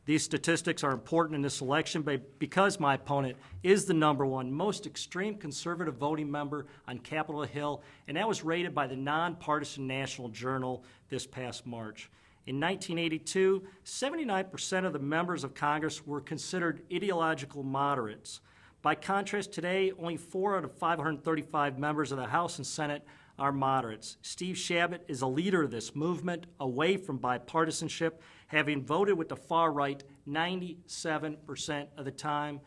These statistics are important in this election because my opponent is the #1 most extreme conservative voting member on Capitol Hill, and that was rated by the nonpartisan National Journal this past March. In 1982, 79% of the members of Congress were considered ideological moderates. By contrast, today, only 4 out of 535 members of the House and Senate are moderates. Steve Chabot is a leader of this movement away from bipartisanship, having voted with the far right 97% of the time.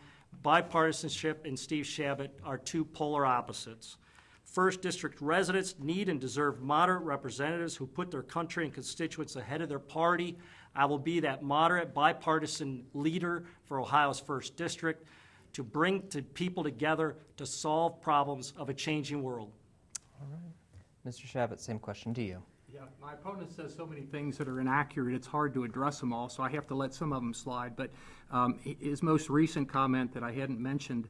Bipartisanship and Steve Chabot are two polar opposites. First District residents need and deserve moderate representatives who put their country and constituents ahead of their party. I will be that moderate, bipartisan leader for Ohio's 1st District to bring people together to solve problems of a changing world. All right. Mr. Chabot, same question to you. Yeah, my opponent says so many things that are inaccurate, it's hard to address them all, so I have to let some of them slide. But his most recent comment that I hadn't mentioned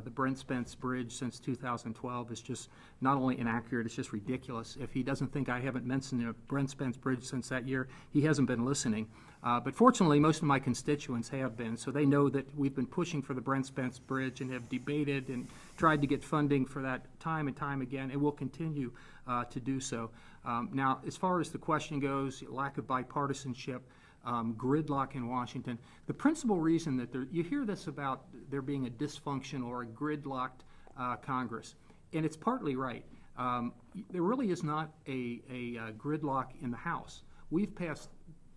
the Brent Spence Bridge since 2012 is just not only inaccurate, it's just ridiculous. If he doesn't think I haven't mentioned the Brent Spence Bridge since that year, he hasn't been listening. But fortunately, most of my constituents have been, so they know that we've been pushing for the Brent Spence Bridge and have debated and tried to get funding for that time and time again, and will continue to do so. Now, as far as the question goes, lack of bipartisanship, gridlock in Washington, the principal reason that you hear this about there being a dysfunction or a gridlocked Congress, and it's partly right. There really is not a gridlock in the House. We've passed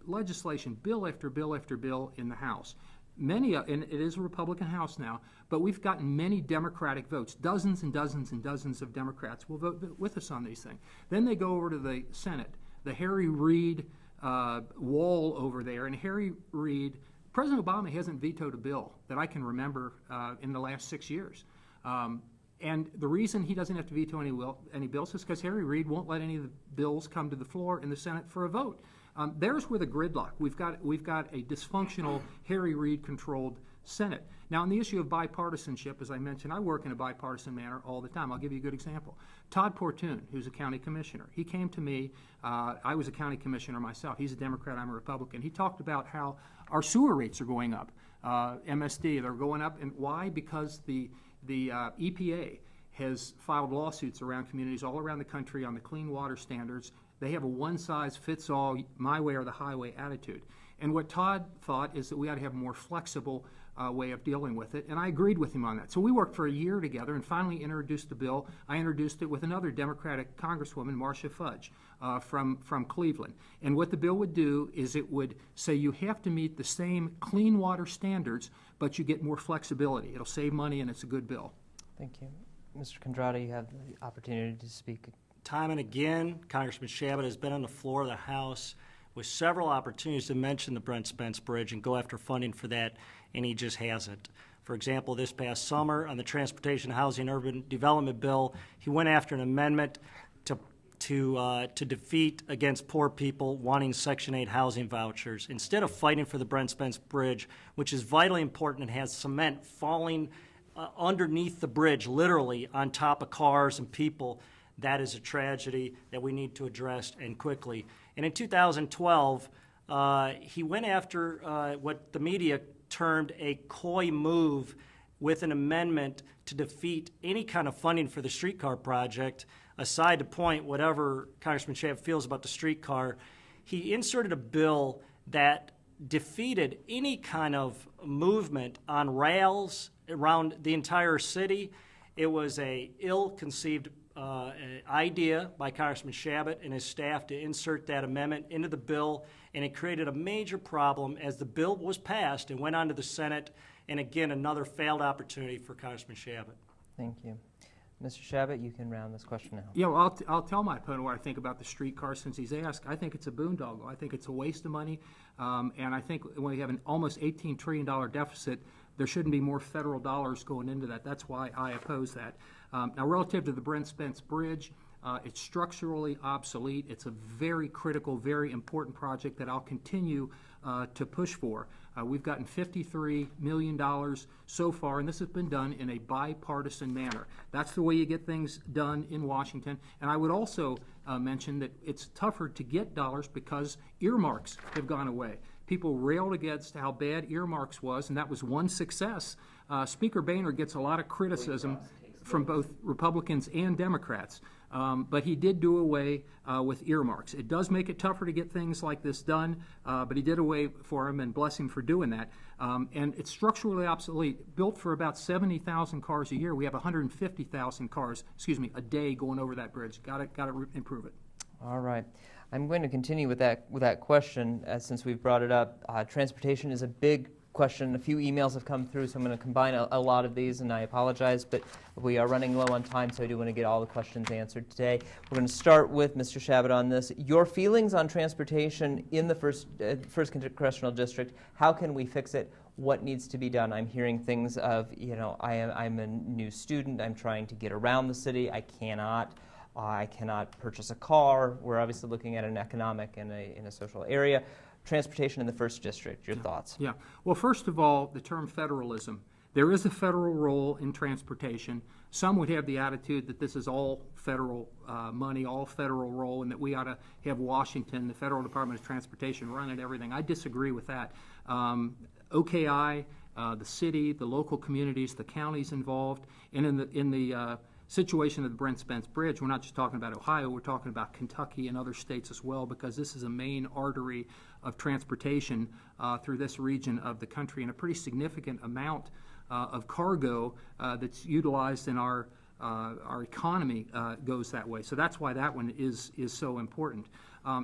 legislation, bill after bill after bill in the House. Many, and it is a Republican House now, but we've gotten many Democratic votes. Dozens and dozens and dozens of Democrats will vote with us on these things. Then they go over to the Senate, the Harry Reid wall over there, and Harry Reid, President Obama hasn't vetoed a bill that I can remember in the last 6 years. And the reason he doesn't have to veto any bills is because Harry Reid won't let any of the bills come to the floor in the Senate for a vote. There's where the gridlock. We've got a dysfunctional Harry Reid-controlled Senate. Now, on the issue of bipartisanship, as I mentioned, I work in a bipartisan manner all the time. I'll give you a good example. Todd Portune, who's a county commissioner, he came to me. I was a county commissioner myself. He's a Democrat. I'm a Republican. He talked about how our sewer rates are going up. MSD, they're going up, and why? Because the EPA has filed lawsuits around communities all around the country on the clean water standards. They have a one-size-fits-all, my way or the highway attitude. And what Todd thought is that we ought to have a more flexible way of dealing with it, and I agreed with him on that. So we worked for a year together and finally introduced the bill. I introduced it with another Democratic Congresswoman, Marcia Fudge, from Cleveland. And what the bill would do is it would say you have to meet the same clean water standards, but you get more flexibility. It'll save money, and it's a good bill. Thank you. Mr. Condrada, you have the opportunity to speak. Time and again, Congressman Shabbat has been on the floor of the House with several opportunities to mention the Brent Spence Bridge and go after funding for that, and he just hasn't. For example, this past summer on the Transportation, Housing, and Urban Development Bill, he went after an amendment to defeat against poor people wanting Section 8 housing vouchers. Instead of fighting for the Brent Spence Bridge, which is vitally important and has cement falling underneath the bridge, literally on top of cars and people, that is a tragedy that we need to address, and quickly. And in 2012, he went after what the media termed a coy move with an amendment to defeat any kind of funding for the streetcar project. Aside to point whatever Congressman Shabbat feels about the streetcar, he inserted a bill that defeated any kind of movement on rails around the entire city. It was a ill-conceived idea by Congressman Shabbat and his staff to insert that amendment into the bill, and it created a major problem as the bill was passed and went on to the Senate, and again, another failed opportunity for Congressman Shabbat. Thank you. Mr. Shabbat, you can round this question out. Yeah, well, I'll tell my opponent what I think about the streetcar since he's asked. I think it's a boondoggle. I think it's a waste of money, and I think when we have an almost $18 trillion deficit, there shouldn't be more federal dollars going into that. That's why I oppose that. Now, relative to the Brent Spence Bridge, it's structurally obsolete. It's a very critical, very important project that I'll continue to push for. We've gotten $53 million so far, and this has been done in a bipartisan manner. That's the way you get things done in Washington. And I would also mention that it's tougher to get dollars because earmarks have gone away. People railed against how bad earmarks was, and that was one success. Speaker Boehner gets a lot of criticism from both Republicans and Democrats, but he did do away with earmarks. It does make it tougher to get things like this done, but he did away for him, and bless him for doing that. And it's structurally obsolete. Built for about 70,000 cars a year, we have 150,000 cars, a day going over that bridge. Got to improve it. All right. I'm going to continue with that question since we've brought it up. Transportation is a big question. A few emails have come through, so I'm going to combine a lot of these, and I apologize, but we are running low on time, so I do want to get all the questions answered today. We're going to start with Mr. Shabbat on this. Your feelings on transportation in the first congressional district. How can we fix it? What needs to be done? I'm hearing things of, I'm a new student. I'm trying to get around the city. I cannot purchase a car. We're obviously looking at an economic and in a social area. Transportation in the first district, your thoughts? Yeah. Well, first of all, the term federalism. There is a federal role in transportation. Some would have the attitude that this is all federal money, all federal role, and that we ought to have Washington, the Federal Department of Transportation, running everything. I disagree with that. OKI, the city, the local communities, the counties involved, and in the situation of the Brent Spence Bridge, we're not just talking about Ohio, we're talking about Kentucky and other states as well, because this is a main artery of transportation through this region of the country, and a pretty significant amount of cargo that's utilized in our economy goes that way. So that's why that one is so important.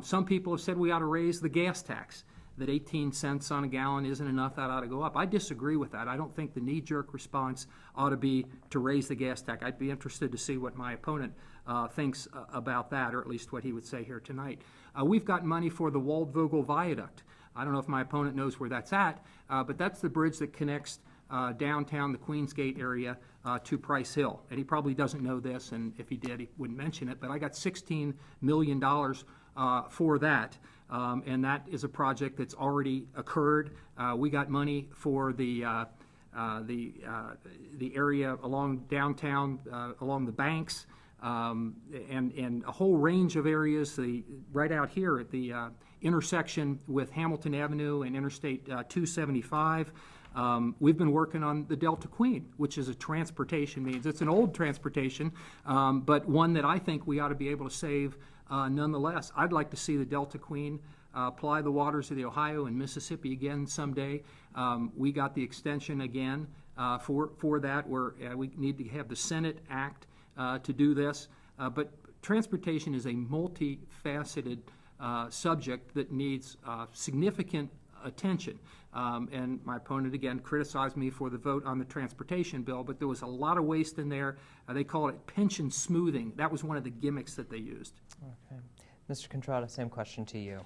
Some people have said we ought to raise the gas tax, that 18 cents on a gallon isn't enough, that ought to go up. I disagree with that. I don't think the knee-jerk response ought to be to raise the gas tax. I'd be interested to see what my opponent thinks about that, or at least what he would say here tonight. We've got money for the Waldvogel Viaduct. I don't know if my opponent knows where that's at, but that's the bridge that connects downtown, the Queensgate area, to Price Hill. And he probably doesn't know this, and if he did, he wouldn't mention it, but I got $16 million for that. And that is a project that's already occurred. We got money for the area along downtown, along the banks, and a whole range of areas. Right out here at the intersection with Hamilton Avenue and Interstate 275. We've been working on the Delta Queen, which is a transportation means. It's an old transportation, but one that I think we ought to be able to save nonetheless. I'd like to see the Delta Queen ply the waters of the Ohio and Mississippi again someday. We got the extension again for that, where we need to have the Senate act to do this. But transportation is a multifaceted subject that needs significant attention. And my opponent, again, criticized me for the vote on the transportation bill, but there was a lot of waste in there. They called it pension smoothing. That was one of the gimmicks that they used. Okay. Mr. Contrada, same question to you.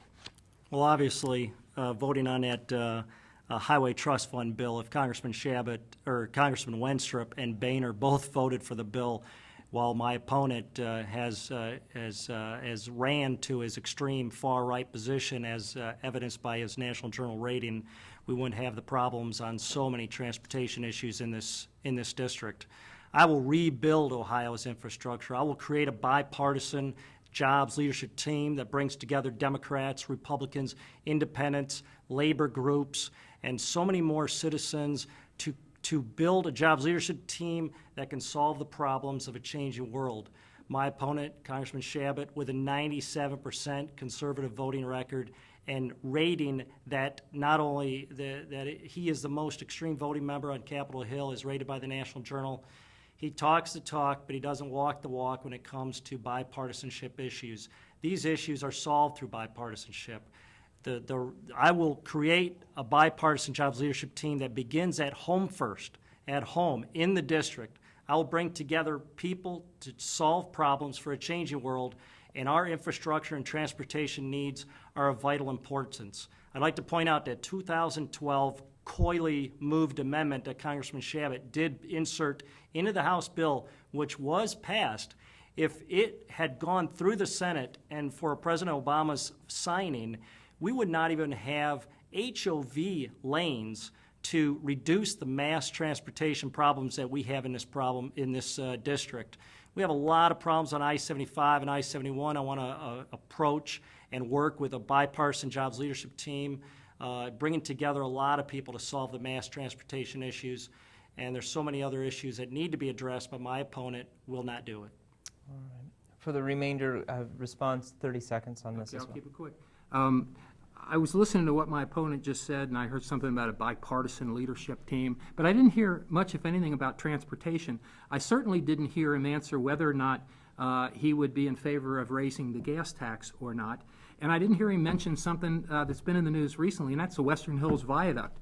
Well, obviously, voting on that Highway Trust Fund bill, if Congressman Shabbat or Congressman Wenstrup and Boehner both voted for the bill, while my opponent has ran to his extreme far-right position, as evidenced by his National Journal rating, we wouldn't have the problems on so many transportation issues in this district. I will rebuild Ohio's infrastructure. I will create a bipartisan jobs leadership team that brings together Democrats, Republicans, independents, labor groups, and so many more citizens to build a jobs leadership team that can solve the problems of a changing world. My opponent, Congressman Shabbat, with a 97% conservative voting record and rating that not only he is the most extreme voting member on Capitol Hill, is rated by the National Journal. He talks the talk, but he doesn't walk the walk when it comes to bipartisanship issues. These issues are solved through bipartisanship. I will create a bipartisan jobs leadership team that begins at home first, at home, in the district. I will bring together people to solve problems for a changing world, and our infrastructure and transportation needs are of vital importance. I'd like to point out that 2012 coyly moved amendment that Congressman Shabbat did insert into the House bill, which was passed. If it had gone through the Senate and for President Obama's signing, we would not even have HOV lanes to reduce the mass transportation problems that we have in this district. We have a lot of problems on I-75 and I-71. I want to approach and work with a bipartisan jobs leadership team, bringing together a lot of people to solve the mass transportation issues. And there's so many other issues that need to be addressed, but my opponent will not do it. All right. For the remainder of response, 30 seconds on this as well. I'll keep it quick. I was listening to what my opponent just said, and I heard something about a bipartisan leadership team, but I didn't hear much, if anything, about transportation. I certainly didn't hear him answer whether or not he would be in favor of raising the gas tax or not. And I didn't hear him mention something that's been in the news recently, and that's the Western Hills Viaduct,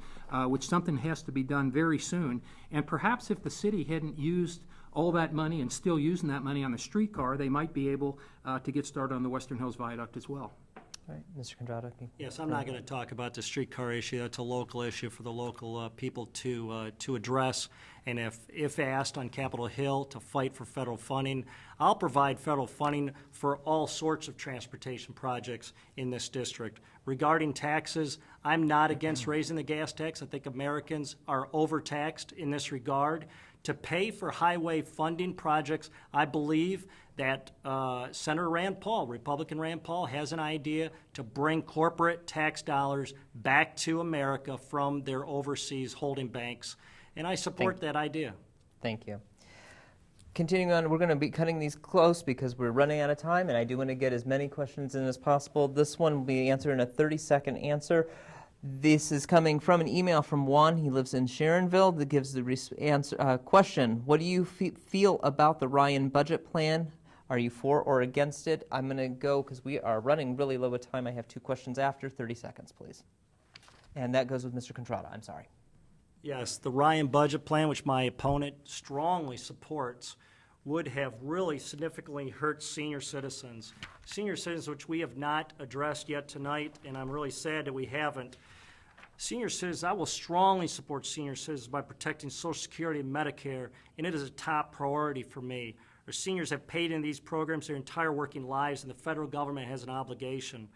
which something has to be done very soon. And perhaps if the city hadn't used all that money and still using that money on the streetcar, they might be able to get started on the Western Hills Viaduct as well. All right, Mr. Contrada. Yes, I'm not going to talk about the streetcar issue. That's a local issue for the local people to address. And if asked on Capitol Hill to fight for federal funding, I'll provide federal funding for all sorts of transportation projects in this district. Regarding taxes, I'm not against raising the gas tax. I think Americans are overtaxed in this regard. To pay for highway funding projects, I believe that Senator Rand Paul, Republican Rand Paul, has an idea to bring corporate tax dollars back to America from their overseas holding banks, and I support that idea. Thank you. Continuing on, we're going to be cutting these close because we're running out of time, and I do want to get as many questions in as possible. This one will be answered in a 30-second answer. This is coming from an email from Juan. He lives in Sharonville. That gives the question, what do you feel about the Ryan budget plan? Are you for or against it? I'm going to go, because we are running really low with time. I have two questions after. 30 seconds, please. And that goes with Mr. Contrada. I'm sorry. Yes, the Ryan budget plan, which my opponent strongly supports, would have really significantly hurt senior citizens. Senior citizens, which we have not addressed yet tonight, and I'm really sad that we haven't. Senior citizens, I will strongly support senior citizens by protecting Social Security and Medicare, and it is a top priority for me. Our seniors have paid in these programs their entire working lives, and the federal government has an obligation.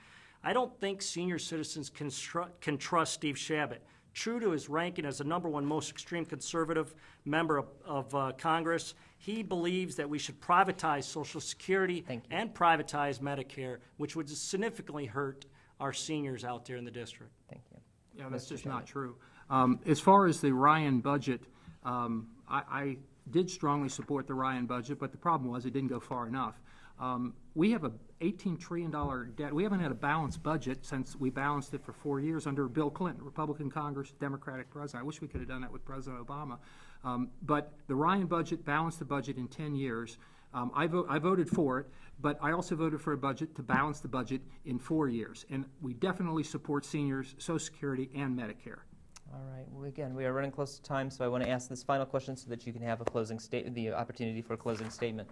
I don't think senior citizens can trust Steve Shabbat. True to his ranking as the #1 most extreme conservative member of Congress, he believes that we should privatize Social Security and privatize Medicare, which would significantly hurt our seniors out there in the district. Thank you. Yeah, that's just not true. As far as the Ryan budget, I did strongly support the Ryan budget, but the problem was it didn't go far enough. We have a $18 trillion debt. We haven't had a balanced budget since we balanced it for 4 years under Bill Clinton, Republican Congress, Democratic president. I wish we could have done that with President Obama. But the Ryan budget balanced the budget in 10 years. I voted for it, but I also voted for a budget to balance the budget in 4 years. And we definitely support seniors, Social Security, and Medicare. All right. Well, again, we are running close to time, so I want to ask this final question so that you can have a closing the opportunity for a closing statement.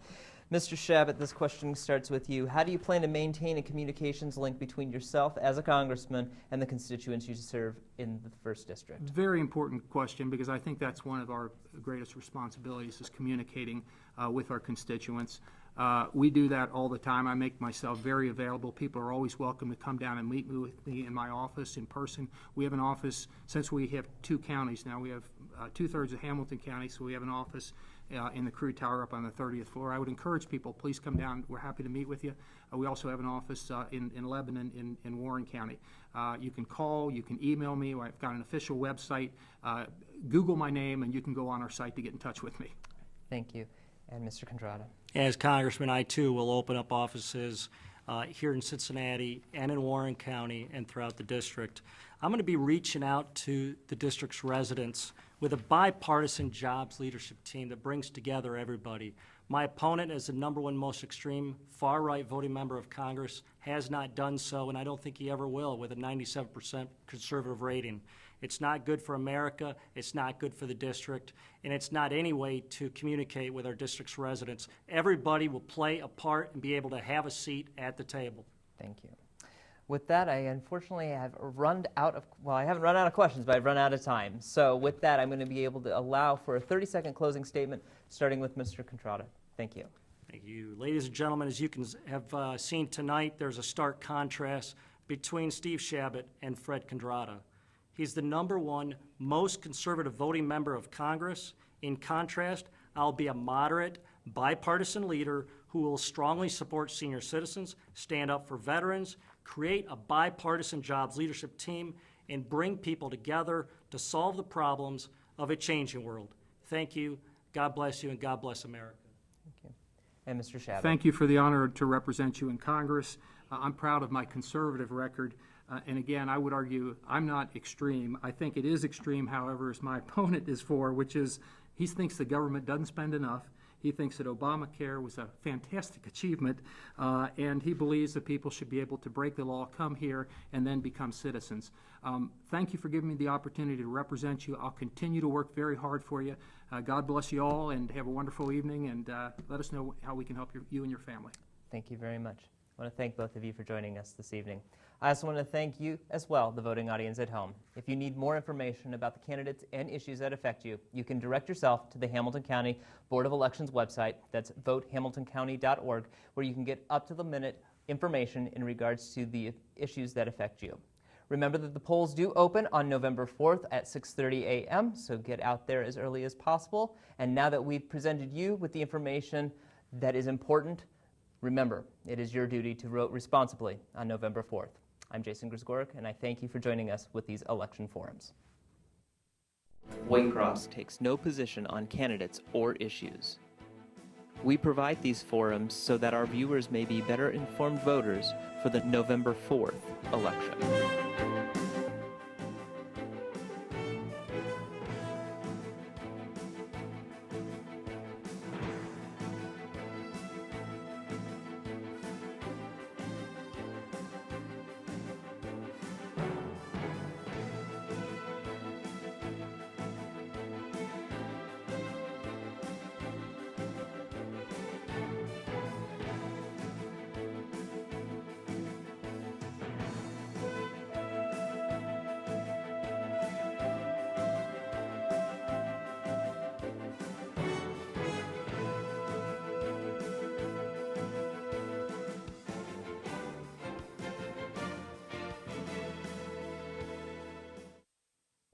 Mr. Shabbat, this question starts with you. How do you plan to maintain a communications link between yourself as a congressman and the constituents you serve in the 1st District? Very important question, because I think that's one of our greatest responsibilities, is communicating with our constituents. We do that all the time. I make myself very available. People are always welcome to come down and meet with me in my office in person. We have an office, since we have 2 counties now, we have 2/3 of Hamilton County, so we have an office in the Crude Tower up on the 30th floor. I would encourage people, please come down. We're happy to meet with you. We also have an office in Lebanon in Warren County. You can call, you can email me. I've got an official website. Google my name, and you can go on our site to get in touch with me. Thank you. And Mr. Contrada. As Congressman, I too will open up offices here in Cincinnati and in Warren County and throughout the district. I'm going to be reaching out to the district's residents with a bipartisan jobs leadership team that brings together everybody. My opponent, as the #1 most extreme far-right voting member of Congress, has not done so, and I don't think he ever will, with a 97% conservative rating. It's not good for America, it's not good for the district, and it's not any way to communicate with our district's residents. Everybody will play a part and be able to have a seat at the table. Thank you. With that, I unfortunately have run out of, well, I haven't run out of questions, but I've run out of time. So with that, I'm going to be able to allow for a 30-second closing statement, starting with Mr. Contrada. Thank you. Thank you. Ladies and gentlemen, as you can have seen tonight, there's a stark contrast between Steve Shabbat and Fred Contrada. He's the #1 most conservative voting member of Congress. In contrast, I'll be a moderate, bipartisan leader who will strongly support senior citizens, stand up for veterans, create a bipartisan jobs leadership team, and bring people together to solve the problems of a changing world. Thank you. God bless you, and God bless America. Thank you. And Mr. Shabbat. Thank you for the honor to represent you in Congress. I'm proud of my conservative record. And again, I would argue I'm not extreme. I think it is extreme, however, as my opponent is for, which is he thinks the government doesn't spend enough. He thinks that Obamacare was a fantastic achievement, and he believes that people should be able to break the law, come here, and then become citizens. Thank you for giving me the opportunity to represent you. I'll continue to work very hard for you. God bless you all, and have a wonderful evening, and let us know how we can help you and your family. Thank you very much. I want to thank both of you for joining us this evening. I also want to thank you as well, the voting audience at home. If you need more information about the candidates and issues that affect you, you can direct yourself to the Hamilton County Board of Elections website. That's votehamiltoncounty.org, where you can get up-to-the-minute information in regards to the issues that affect you. Remember that the polls do open on November 4th at 6:30 a.m., so get out there as early as possible. And now that we've presented you with the information that is important, remember, it is your duty to vote responsibly on November 4th. I'm Jason Grisgoric, and I thank you for joining us with these election forums. Waycross takes no position on candidates or issues. We provide these forums so that our viewers may be better informed voters for the November 4th election.